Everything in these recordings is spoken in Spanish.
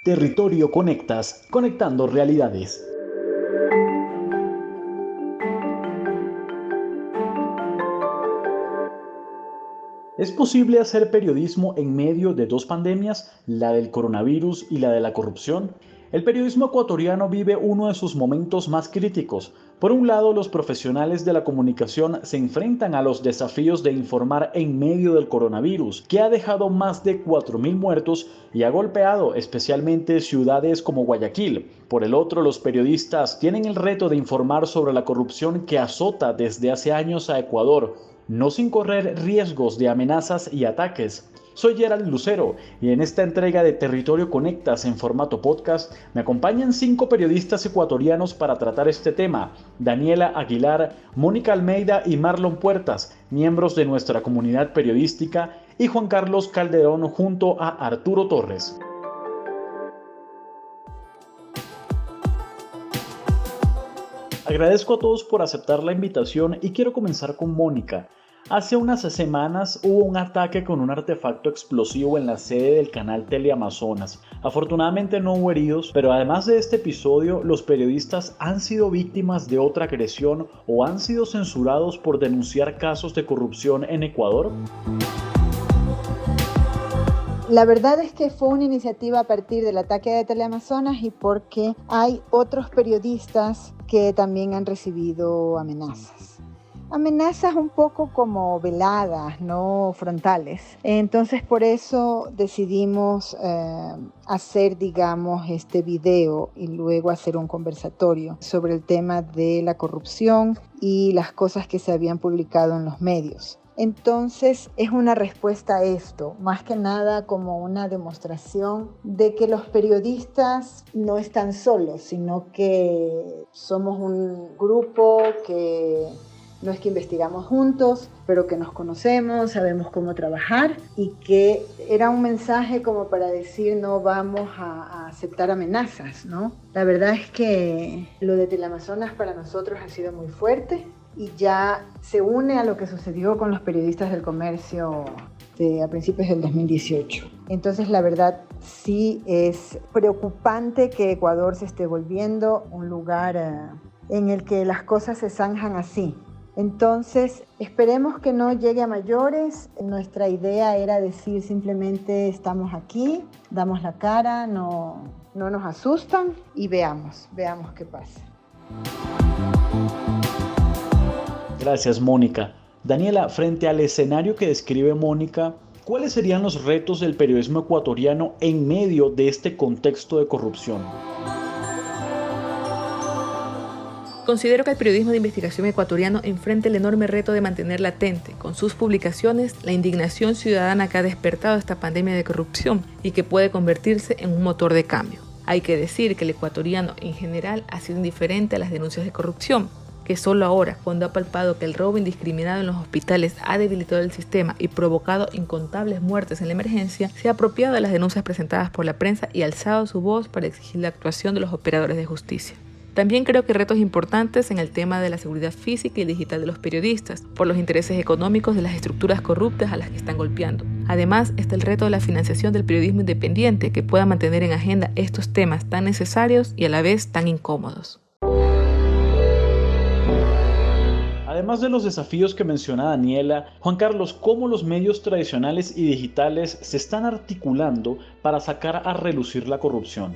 Territorio Conectas, conectando realidades. ¿Es posible hacer periodismo en medio de dos pandemias, la del coronavirus y la de la corrupción? El periodismo ecuatoriano vive uno de sus momentos más críticos. Por un lado, los profesionales de la comunicación se enfrentan a los desafíos de informar en medio del coronavirus, que ha dejado más de 4.000 muertos y ha golpeado especialmente ciudades como Guayaquil. Por el otro, los periodistas tienen el reto de informar sobre la corrupción que azota desde hace años a Ecuador, no sin correr riesgos de amenazas y ataques. Soy Gerald Lucero y en esta entrega de Territorio Conectas en formato podcast me acompañan 5 periodistas ecuatorianos para tratar este tema: Daniela Aguilar, Mónica Almeida y Marlon Puertas, miembros de nuestra comunidad periodística, y Juan Carlos Calderón junto a Arturo Torres. Agradezco a todos por aceptar la invitación y quiero comenzar con Mónica. Hace unas semanas hubo un ataque con un artefacto explosivo en la sede del canal Teleamazonas. Afortunadamente no hubo heridos, pero además de este episodio, los periodistas han sido víctimas de otra agresión o han sido censurados por denunciar casos de corrupción en Ecuador. La verdad es que fue una iniciativa a partir del ataque de Teleamazonas y porque hay otros periodistas que también han recibido amenazas. Amenazas un poco como veladas, no frontales. Entonces por eso decidimos hacer, este video y luego hacer un conversatorio sobre el tema de la corrupción y las cosas que se habían publicado en los medios. Entonces es una respuesta a esto, más que nada como una demostración de que los periodistas no están solos, sino que somos un grupo que no es que investigamos juntos, pero que nos conocemos, sabemos cómo trabajar y que era un mensaje como para decir no vamos a aceptar amenazas, ¿no? La verdad es que lo de Teleamazonas para nosotros ha sido muy fuerte y ya se une a lo que sucedió con los periodistas del comercio a principios del 2018. Entonces, la verdad, sí es preocupante que Ecuador se esté volviendo un lugar en el que las cosas se zanjan así. Entonces, esperemos que no llegue a mayores. Nuestra idea era decir simplemente estamos aquí, damos la cara, no nos asustan y veamos qué pasa. Gracias, Mónica. Daniela, frente al escenario que describe Mónica, ¿cuáles serían los retos del periodismo ecuatoriano en medio de este contexto de corrupción? Considero que el periodismo de investigación ecuatoriano enfrenta el enorme reto de mantener latente, con sus publicaciones, la indignación ciudadana que ha despertado esta pandemia de corrupción y que puede convertirse en un motor de cambio. Hay que decir que el ecuatoriano en general ha sido indiferente a las denuncias de corrupción, que solo ahora, cuando ha palpado que el robo indiscriminado en los hospitales ha debilitado el sistema y provocado incontables muertes en la emergencia, se ha apropiado de las denuncias presentadas por la prensa y alzado su voz para exigir la actuación de los operadores de justicia. También creo que hay retos importantes en el tema de la seguridad física y digital de los periodistas, por los intereses económicos de las estructuras corruptas a las que están golpeando. Además, está el reto de la financiación del periodismo independiente que pueda mantener en agenda estos temas tan necesarios y a la vez tan incómodos. Además de los desafíos que menciona Daniela, Juan Carlos, ¿cómo los medios tradicionales y digitales se están articulando para sacar a relucir la corrupción?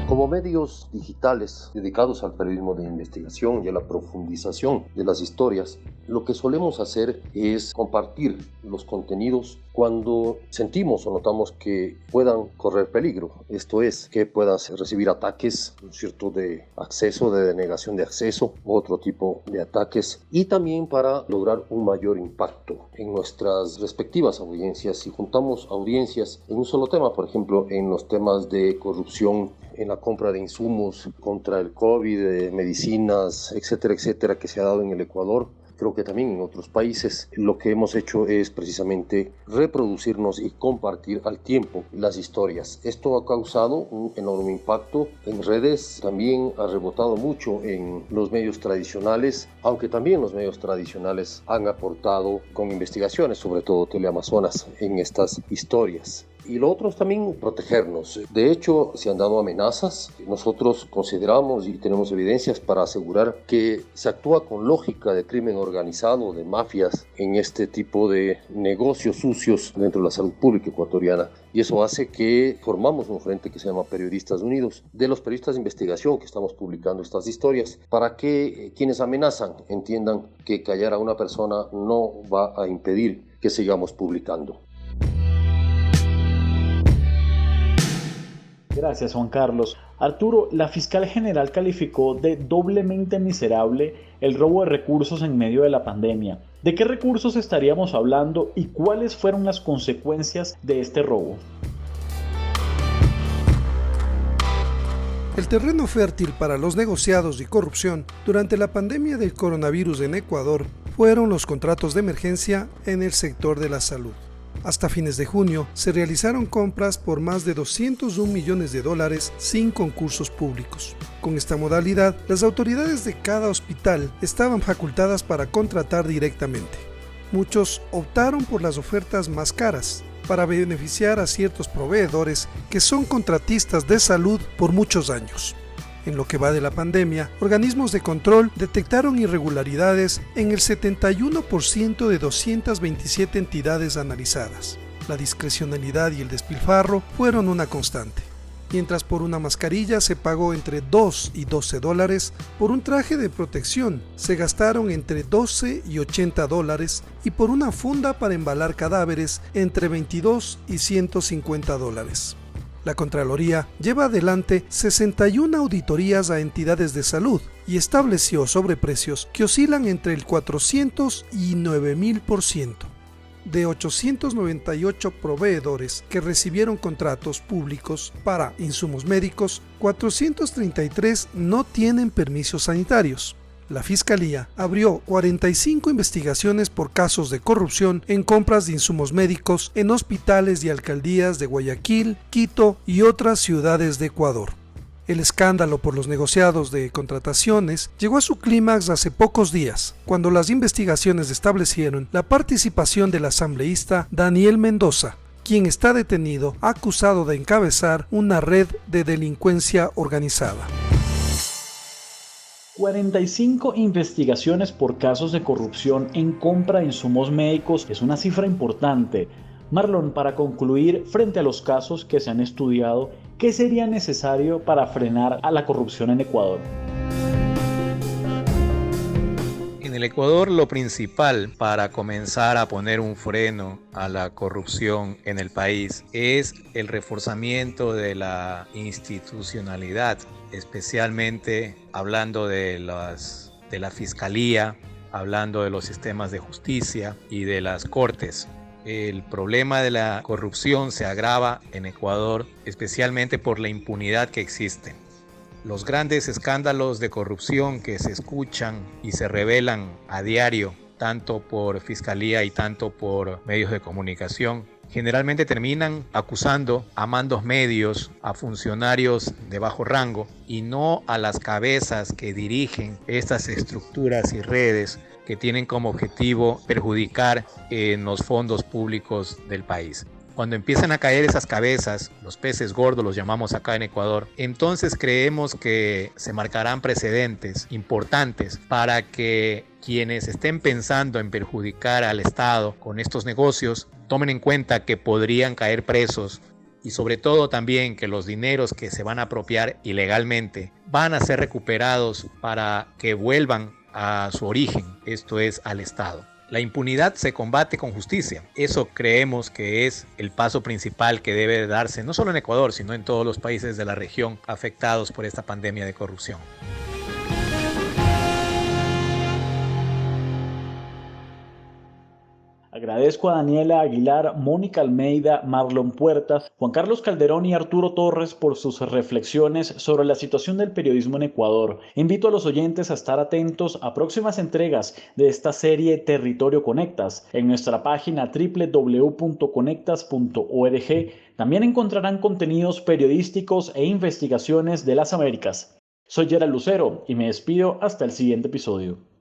Como medios digitales dedicados al periodismo de investigación y a la profundización de las historias, lo que solemos hacer es compartir los contenidos cuando sentimos o notamos que puedan correr peligro. Esto es, que puedan recibir ataques, ¿no es cierto?, de acceso, de denegación de acceso, u otro tipo de ataques, y también para lograr un mayor impacto en nuestras respectivas audiencias. Si juntamos audiencias en un solo tema, por ejemplo, en los temas de corrupción, en la compra de insumos contra el COVID, medicinas, etcétera, etcétera, que se ha dado en el Ecuador, creo que también en otros países, lo que hemos hecho es precisamente reproducirnos y compartir al tiempo las historias. Esto ha causado un enorme impacto en redes, también ha rebotado mucho en los medios tradicionales, aunque también los medios tradicionales han aportado con investigaciones, sobre todo Teleamazonas, en estas historias. Y lo otro es también protegernos. De hecho, se han dado amenazas. Nosotros consideramos y tenemos evidencias para asegurar que se actúa con lógica de crimen organizado, de mafias, en este tipo de negocios sucios dentro de la salud pública ecuatoriana. Y eso hace que formamos un frente que se llama Periodistas Unidos, de los periodistas de investigación que estamos publicando estas historias, para que quienes amenazan entiendan que callar a una persona no va a impedir que sigamos publicando. Gracias, Juan Carlos. Arturo, la fiscal general calificó de doblemente miserable el robo de recursos en medio de la pandemia. ¿De qué recursos estaríamos hablando y cuáles fueron las consecuencias de este robo? El terreno fértil para los negociados y corrupción durante la pandemia del coronavirus en Ecuador fueron los contratos de emergencia en el sector de la salud. Hasta fines de junio se realizaron compras por más de 201 millones de dólares sin concursos públicos. Con esta modalidad, las autoridades de cada hospital estaban facultadas para contratar directamente. Muchos optaron por las ofertas más caras, para beneficiar a ciertos proveedores que son contratistas de salud por muchos años. En lo que va de la pandemia, organismos de control detectaron irregularidades en el 71% de 227 entidades analizadas. La discrecionalidad y el despilfarro fueron una constante. Mientras por una mascarilla se pagó entre 2 y 12 dólares, por un traje de protección se gastaron entre 12 y 80 dólares y por una funda para embalar cadáveres entre 22 y 150 dólares. La Contraloría lleva adelante 61 auditorías a entidades de salud y estableció sobreprecios que oscilan entre el 400 y 9.000%. De 898 proveedores que recibieron contratos públicos para insumos médicos, 433 no tienen permisos sanitarios. La Fiscalía abrió 45 investigaciones por casos de corrupción en compras de insumos médicos en hospitales y alcaldías de Guayaquil, Quito y otras ciudades de Ecuador. El escándalo por los negociados de contrataciones llegó a su clímax hace pocos días, cuando las investigaciones establecieron la participación del asambleísta Daniel Mendoza, quien está detenido acusado de encabezar una red de delincuencia organizada. 45 investigaciones por casos de corrupción en compra de insumos médicos es una cifra importante. Marlon, para concluir, frente a los casos que se han estudiado, ¿qué sería necesario para frenar a la corrupción en Ecuador? En el Ecuador, lo principal para comenzar a poner un freno a la corrupción en el país es el reforzamiento de la institucionalidad, especialmente hablando de la Fiscalía, hablando de los sistemas de justicia y de las cortes. El problema de la corrupción se agrava en Ecuador, especialmente por la impunidad que existe. Los grandes escándalos de corrupción que se escuchan y se revelan a diario, tanto por Fiscalía y tanto por medios de comunicación, generalmente terminan acusando a mandos medios, a funcionarios de bajo rango y no a las cabezas que dirigen estas estructuras y redes que tienen como objetivo perjudicar en los fondos públicos del país. Cuando empiezan a caer esas cabezas, los peces gordos los llamamos acá en Ecuador, entonces creemos que se marcarán precedentes importantes para que quienes estén pensando en perjudicar al Estado con estos negocios tomen en cuenta que podrían caer presos y sobre todo también que los dineros que se van a apropiar ilegalmente van a ser recuperados para que vuelvan a su origen, esto es al Estado. La impunidad se combate con justicia. Eso creemos que es el paso principal que debe darse no solo en Ecuador, sino en todos los países de la región afectados por esta pandemia de corrupción. Agradezco a Daniela Aguilar, Mónica Almeida, Marlon Puertas, Juan Carlos Calderón y Arturo Torres por sus reflexiones sobre la situación del periodismo en Ecuador. Invito a los oyentes a estar atentos a próximas entregas de esta serie Territorio Conectas. En nuestra página www.conectas.org también encontrarán contenidos periodísticos e investigaciones de las Américas. Soy Gerald Lucero y me despido hasta el siguiente episodio.